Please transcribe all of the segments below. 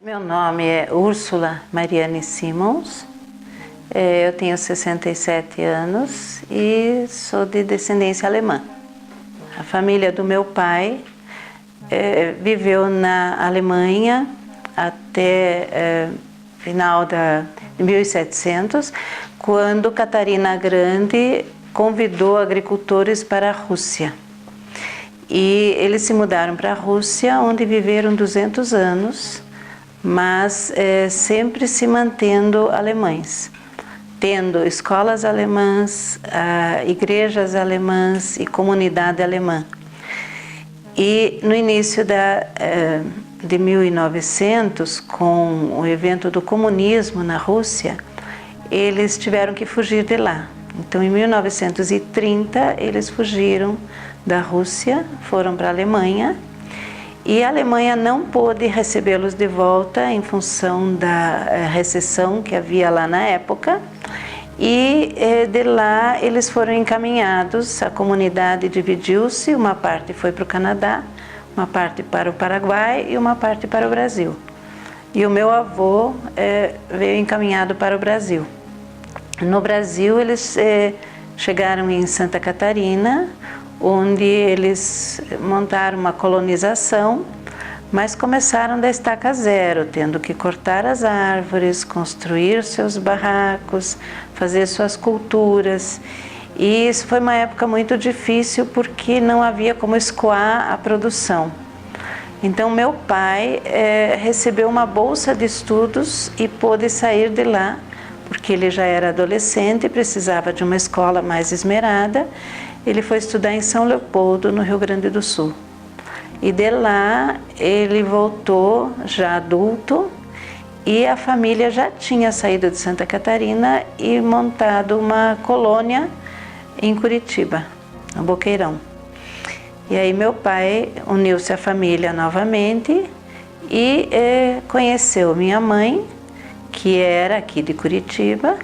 Meu nome é Úrsula Mariane Simons, eu tenho 67 anos e sou de descendência alemã. A família do meu pai viveu na Alemanha até final de 1700, quando Catarina Grande convidou agricultores para a Rússia. E eles se mudaram para a Rússia, onde viveram 200 anos, mas sempre se mantendo alemães, tendo escolas alemãs, igrejas alemãs e comunidade alemã. E no início de 1900, com o evento do comunismo na Rússia, eles tiveram que fugir de lá. Então, em 1930, eles fugiram da Rússia, foram para a Alemanha, e a Alemanha não pôde recebê-los de volta em função da recessão que havia lá na época, e de lá eles foram encaminhados, a comunidade dividiu-se, uma parte foi para o Canadá, uma parte para o Paraguai e uma parte para o Brasil. E o meu avô veio encaminhado para o Brasil. No Brasil eles chegaram em Santa Catarina, onde eles montaram uma colonização, mas começaram da estaca zero, tendo que cortar as árvores, construir seus barracos, fazer suas culturas. E isso foi uma época muito difícil porque não havia como escoar a produção. Então meu pai recebeu uma bolsa de estudos e pôde sair de lá, porque ele já era adolescente e precisava de uma escola mais esmerada. Ele foi estudar em São Leopoldo, no Rio Grande do Sul. E de lá ele voltou já adulto e a família já tinha saído de Santa Catarina e montado uma colônia em Curitiba, no Boqueirão. E aí meu pai uniu-se à família novamente e conheceu minha mãe, que era aqui de Curitiba,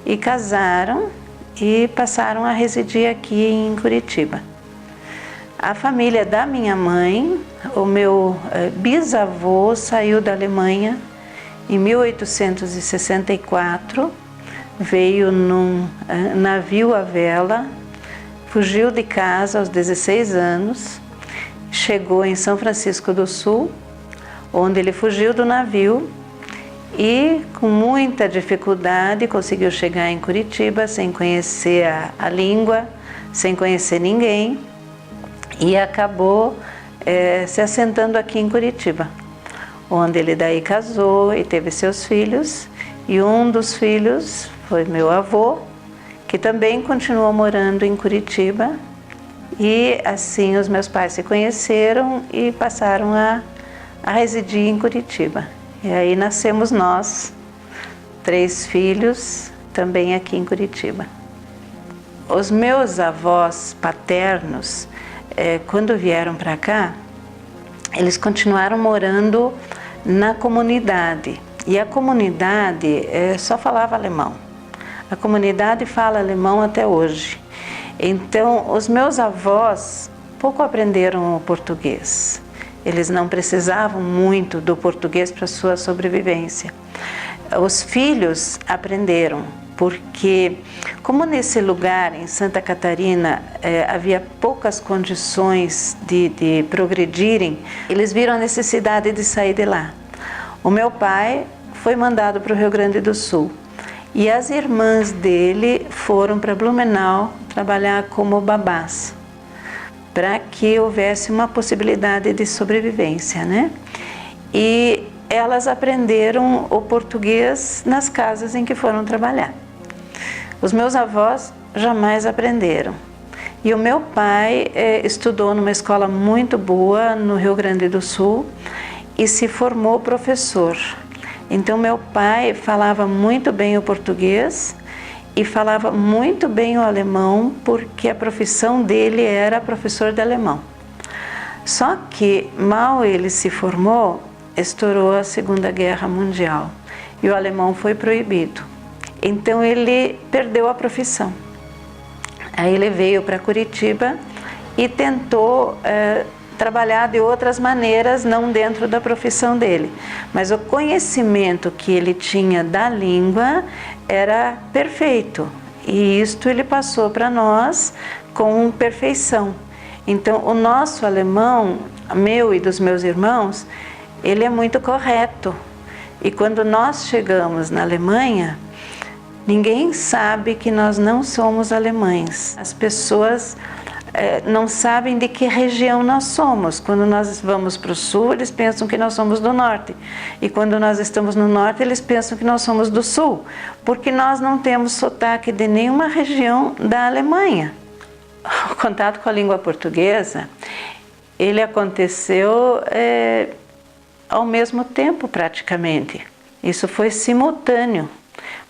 e casaram e passaram a residir aqui em Curitiba. A família da minha mãe, o meu bisavô saiu da Alemanha em 1864, veio num navio à vela, fugiu de casa aos 16 anos, chegou em São Francisco do Sul, onde ele fugiu do navio e com muita dificuldade conseguiu chegar em Curitiba sem conhecer a língua, sem conhecer ninguém, e acabou se assentando aqui em Curitiba, onde ele daí casou e teve seus filhos, e um dos filhos foi meu avô, que também continuou morando em Curitiba, e assim os meus pais se conheceram e passaram a residir em Curitiba. E aí nascemos nós, 3 filhos, também aqui em Curitiba. Os meus avós paternos, quando vieram para cá, eles continuaram morando na comunidade. E a comunidade só falava alemão. A comunidade fala alemão até hoje. Então, os meus avós pouco aprenderam o português. Eles não precisavam muito do português para sua sobrevivência. Os filhos aprenderam, porque como nesse lugar, em Santa Catarina, havia poucas condições de progredirem, eles viram a necessidade de sair de lá. O meu pai foi mandado para o Rio Grande do Sul e as irmãs dele foram para Blumenau trabalhar como babás, para que houvesse uma possibilidade de sobrevivência, né? E elas aprenderam o português nas casas em que foram trabalhar. Os meus avós jamais aprenderam. E o meu pai estudou numa escola muito boa no Rio Grande do Sul e se formou professor. Então meu pai falava muito bem o português e falava muito bem o alemão, porque a profissão dele era professor de alemão. Só que, mal ele se formou, estourou a Segunda Guerra Mundial e o alemão foi proibido. Então ele perdeu a profissão. Aí ele veio para Curitiba e tentou trabalhar de outras maneiras, não dentro da profissão dele. Mas o conhecimento que ele tinha da língua era perfeito. E isto ele passou para nós com perfeição. Então, o nosso alemão, meu e dos meus irmãos, ele é muito correto. E quando nós chegamos na Alemanha, ninguém sabe que nós não somos alemães. As pessoas não sabem de que região nós somos. Quando nós vamos para o sul, eles pensam que nós somos do norte. E quando nós estamos no norte, eles pensam que nós somos do sul. Porque nós não temos sotaque de nenhuma região da Alemanha. O contato com a língua portuguesa, ele aconteceu ao mesmo tempo praticamente. Isso foi simultâneo.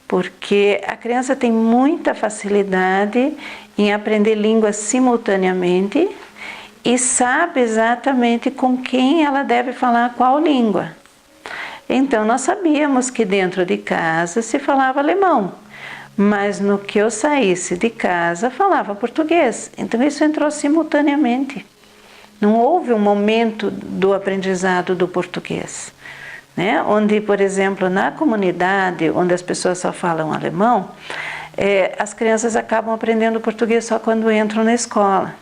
Porque a criança tem muita facilidade em aprender línguas simultaneamente e sabe exatamente com quem ela deve falar qual língua. Então, nós sabíamos que dentro de casa se falava alemão, mas no que eu saísse de casa falava português. Então, isso entrou simultaneamente. Não houve um momento do aprendizado do português. Né? Onde, por exemplo, na comunidade onde as pessoas só falam alemão, as crianças acabam aprendendo português só quando entram na escola.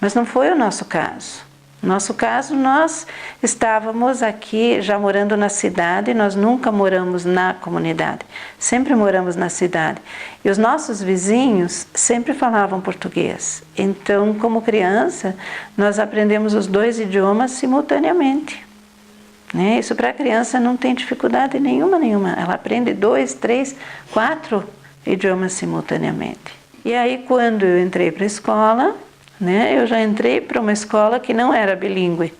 Mas não foi o nosso caso. No nosso caso, nós estávamos aqui já morando na cidade, nós nunca moramos na comunidade, sempre moramos na cidade. E os nossos vizinhos sempre falavam português. Então, como criança, nós aprendemos os dois idiomas simultaneamente. Isso para a criança não tem dificuldade nenhuma. Ela aprende 2, 3, 4 idiomas simultaneamente. E aí, quando eu entrei para a escola, eu já entrei para uma escola que não era bilíngue.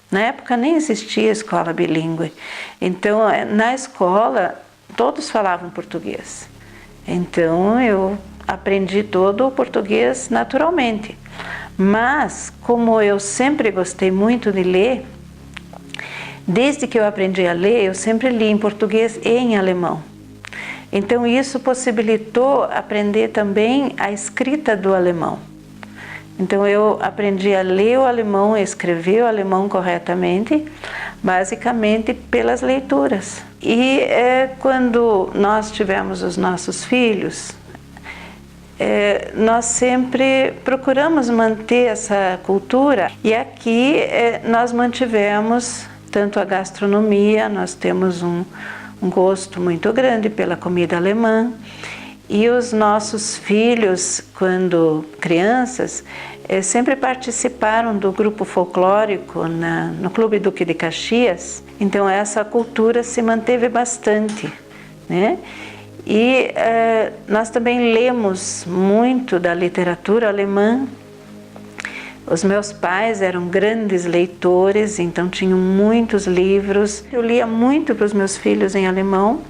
Na época nem existia escola bilíngue. Então, na escola, todos falavam português. Então, eu aprendi todo o português naturalmente. Mas, como eu sempre gostei muito de ler, desde que eu aprendi a ler, eu sempre li em português e em alemão. Então isso possibilitou aprender também a escrita do alemão. Então eu aprendi a ler o alemão e escrever o alemão corretamente, basicamente pelas leituras. E quando nós tivemos os nossos filhos, nós sempre procuramos manter essa cultura. E aqui nós mantivemos tanto a gastronomia, nós temos um gosto muito grande pela comida alemã, e os nossos filhos, quando crianças, sempre participaram do grupo folclórico no Clube Duque de Caxias. Então essa cultura se manteve bastante, né? E nós também lemos muito da literatura alemã. Os meus pais eram grandes leitores, então tinham muitos livros. Eu lia muito para os meus filhos em alemão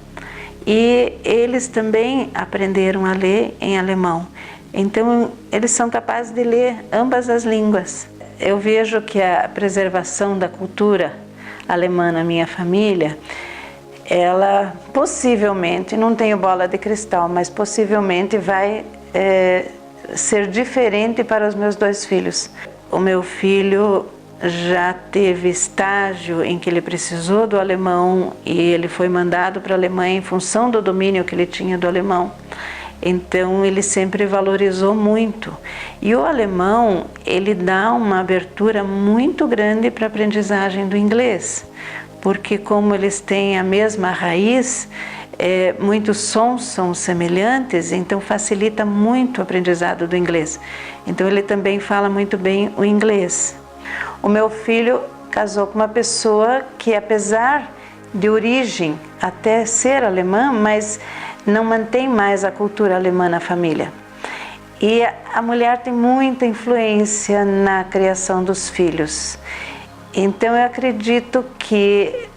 e eles também aprenderam a ler em alemão. Então, eles são capazes de ler ambas as línguas. Eu vejo que a preservação da cultura alemã na minha família, ela possivelmente, não tenho bola de cristal, mas possivelmente vai ser diferente para os meus 2 filhos. O meu filho já teve estágio em que ele precisou do alemão e ele foi mandado para a Alemanha em função do domínio que ele tinha do alemão. Então ele sempre valorizou muito. E o alemão, ele dá uma abertura muito grande para a aprendizagem do inglês, porque como eles têm a mesma raiz, muitos sons são semelhantes, então facilita muito o aprendizado do inglês. Então ele também fala muito bem o inglês. O meu filho casou com uma pessoa que, apesar de origem até ser alemã, mas não mantém mais a cultura alemã na família. E a mulher tem muita influência na criação dos filhos. Então eu acredito que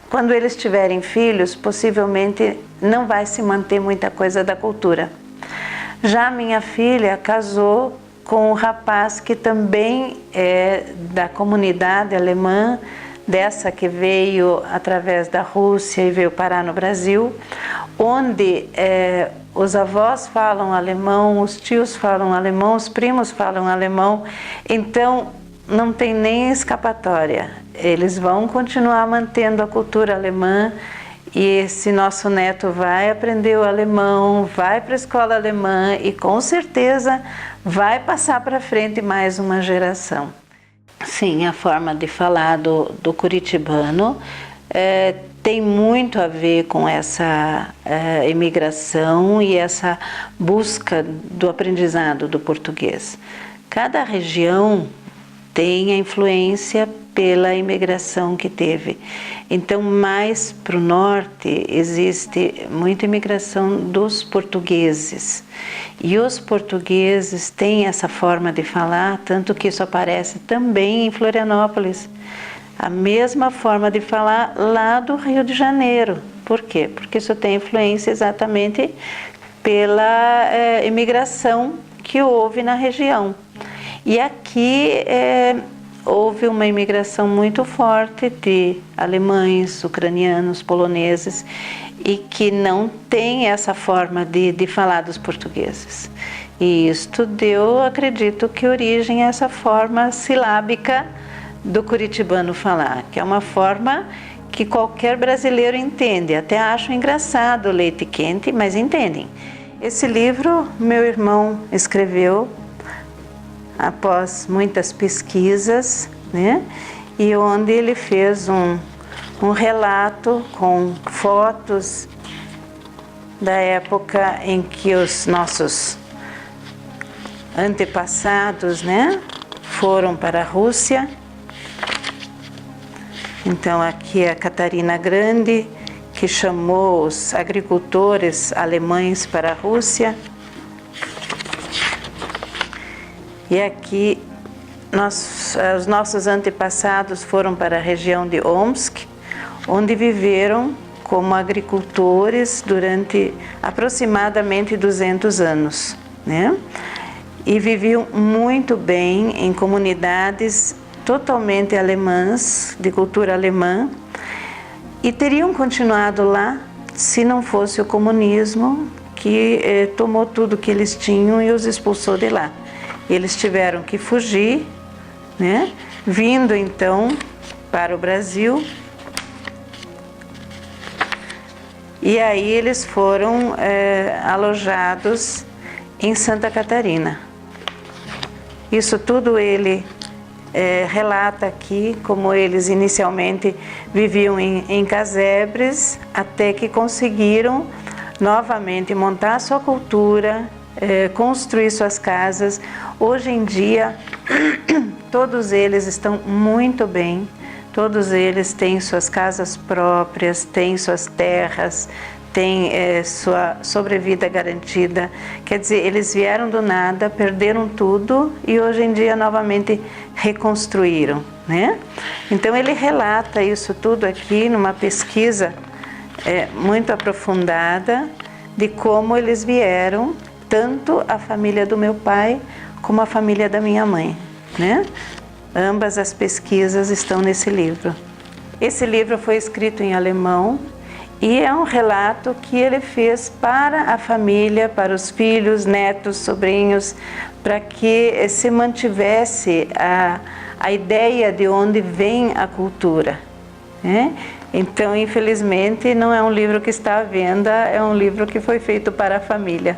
quando eles tiverem filhos, possivelmente não vai se manter muita coisa da cultura. Já minha filha casou com um rapaz que também é da comunidade alemã, dessa que veio através da Rússia e veio parar no Brasil, onde os avós falam alemão, os tios falam alemão, os primos falam alemão. Então, não tem nem escapatória. Eles vão continuar mantendo a cultura alemã e esse nosso neto vai aprender o alemão, vai para a escola alemã e com certeza vai passar para frente mais uma geração. Sim, a forma de falar do curitibano tem muito a ver com essa imigração e essa busca do aprendizado do português. Cada região tem a influência pela imigração que teve. Então, mais para o norte, existe muita imigração dos portugueses. E os portugueses têm essa forma de falar, tanto que isso aparece também em Florianópolis. A mesma forma de falar lá do Rio de Janeiro. Por quê? Porque isso tem influência exatamente pela imigração que houve na região. E aqui houve uma imigração muito forte de alemães, ucranianos, poloneses, e que não tem essa forma de falar dos portugueses. E isto deu, acredito que, origem a essa forma silábica do curitibano falar, que é uma forma que qualquer brasileiro entende. Até acho engraçado o leite quente, mas entendem. Esse livro meu irmão escreveu após muitas pesquisas, né? E onde ele fez um relato com fotos da época em que os nossos antepassados, né, foram para a Rússia. Então aqui é a Catarina Grande, que chamou os agricultores alemães para a Rússia. E aqui os nossos antepassados foram para a região de Omsk, onde viveram como agricultores durante aproximadamente 200 anos, né? E viviam muito bem em comunidades totalmente alemãs, de cultura alemã, e teriam continuado lá se não fosse o comunismo que tomou tudo que eles tinham e os expulsou de lá. Eles tiveram que fugir, né? Vindo então para o Brasil. E aí eles foram alojados em Santa Catarina. Isso tudo ele relata aqui, como eles inicialmente viviam em casebres, até que conseguiram novamente montar sua cultura, construir suas casas. Hoje em dia, todos eles estão muito bem, todos eles têm suas casas próprias, têm suas terras, têm sua sobrevida garantida. Quer dizer, eles vieram do nada, perderam tudo e hoje em dia novamente reconstruíram, né? Então ele relata isso tudo aqui numa pesquisa muito aprofundada de como eles vieram, tanto a família do meu pai como a família da minha mãe, né? Ambas as pesquisas estão nesse livro. Esse livro foi escrito em alemão e é um relato que ele fez para a família, para os filhos, netos, sobrinhos, para que se mantivesse a ideia de onde vem a cultura, né? Então, infelizmente, não é um livro que está à venda, é um livro que foi feito para a família.